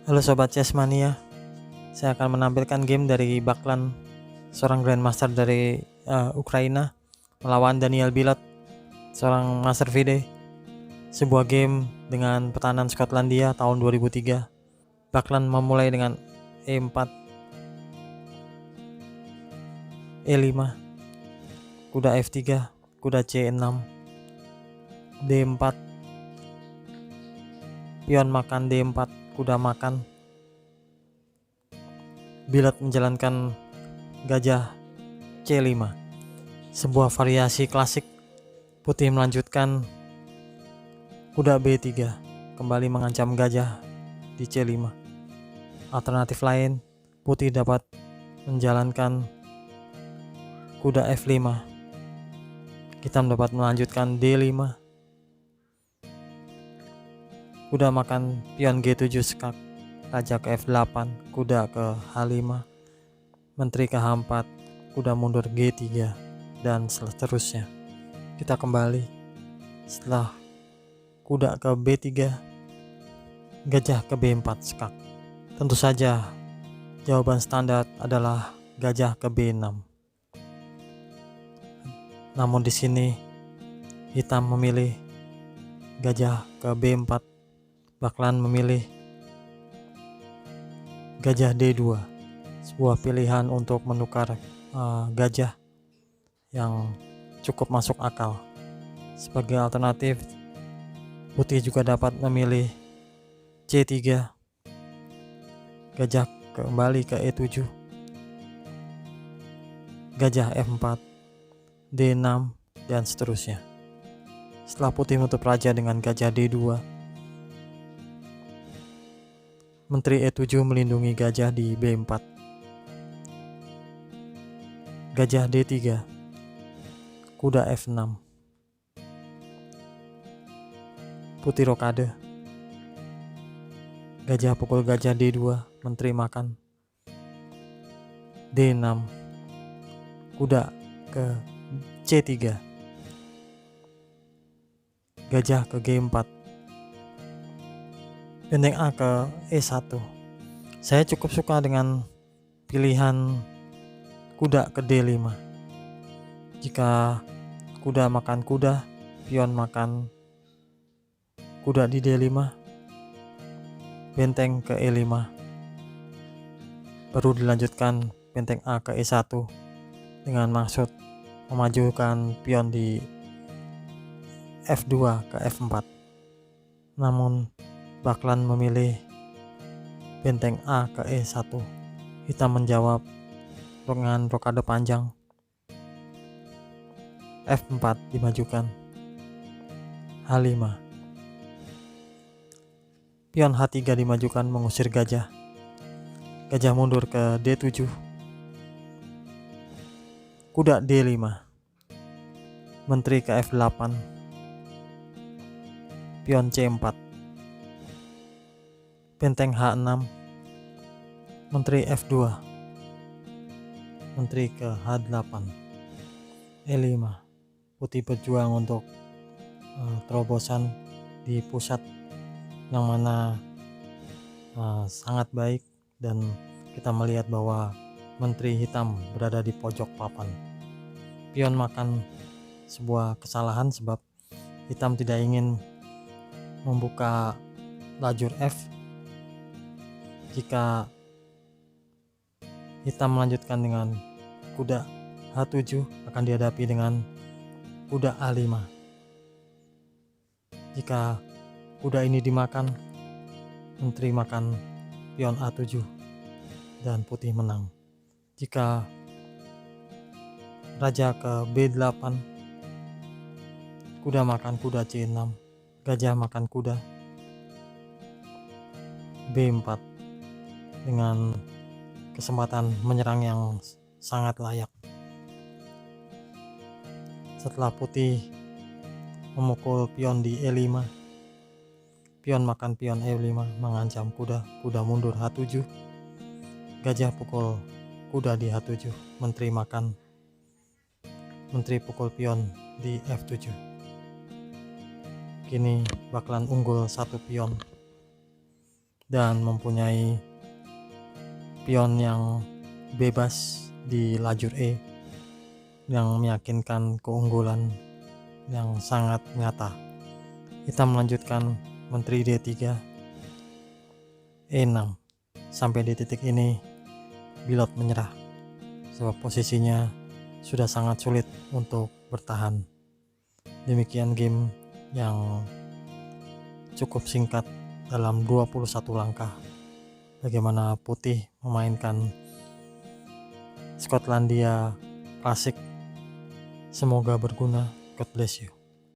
Halo Sobat Chessmania, saya akan menampilkan game dari Baklan, seorang Grandmaster dari Ukraina, melawan Daniel Bilot, seorang Master VD. Sebuah game dengan pertahanan Skotlandia tahun 2003. Baklan memulai dengan E4, E5, kuda F3, kuda C6, D4, pion makan D4, kuda makan. Bilot menjalankan gajah C5, sebuah variasi klasik. Putih melanjutkan kuda B3, kembali mengancam gajah di C5. Alternatif lain, putih dapat menjalankan kuda F5, hitam dapat melanjutkan D5, kuda makan pion G7 skak, raja ke F8, kuda ke H5, menteri ke H4, kuda mundur G3, dan seterusnya. Kita kembali setelah kuda ke B3, gajah ke B4 skak. Tentu saja jawaban standar adalah gajah ke B6. Namun di sini hitam memilih gajah ke B4, Baklan memilih gajah D2, sebuah pilihan untuk menukar gajah yang cukup masuk akal. Sebagai alternatif, putih juga dapat memilih C3, gajah kembali ke E7, gajah F4, D6, dan seterusnya. Setelah putih menutup raja dengan gajah D2, menteri E7 melindungi gajah di B4, gajah D3, kuda F6, putih rokade, gajah pukul gajah D2, menteri makan, D6, kuda ke C3, gajah ke G4, benteng A ke E1. Saya cukup suka dengan pilihan kuda ke D5. Jika kuda makan kuda, pion makan kuda di D5, benteng ke E5, baru dilanjutkan benteng A ke E1 dengan maksud memajukan pion di F2 ke F4. Namun Baklan memilih benteng A ke E1. Hitam menjawab dengan rokade panjang. F4 dimajukan, H5, pion H3 dimajukan mengusir gajah. Gajah mundur ke D7, kuda D5, menteri ke F8, pion C4, benteng H6, menteri F2, menteri ke H8, E5. Putih berjuang untuk terobosan di pusat yang mana sangat baik, dan kita melihat bahwa menteri hitam berada di pojok papan. Pion makan sebuah kesalahan sebab hitam tidak ingin membuka lajur F. Jika hitam melanjutkan dengan kuda H7, akan dihadapi dengan kuda A5. Jika kuda ini dimakan, menteri makan pion A7 dan putih menang. Jika raja ke B8, kuda makan kuda C6, gajah makan kuda B4 dengan kesempatan menyerang yang sangat layak. Setelah putih memukul pion di E5, pion makan pion E5 mengancam kuda, kuda mundur H7, gajah pukul kuda di H7, menteri makan, menteri pukul pion di F7. Kini Baklan unggul 1 pion dan mempunyai pion yang bebas di lajur E yang meyakinkan keunggulan yang sangat nyata. Kita melanjutkan menteri D3 E6. Sampai di titik ini Bilot menyerah sebab posisinya sudah sangat sulit untuk bertahan. Demikian game yang cukup singkat dalam 21 langkah. Bagaimana putih memainkan Skotlandia klasik. Semoga berguna. God bless you.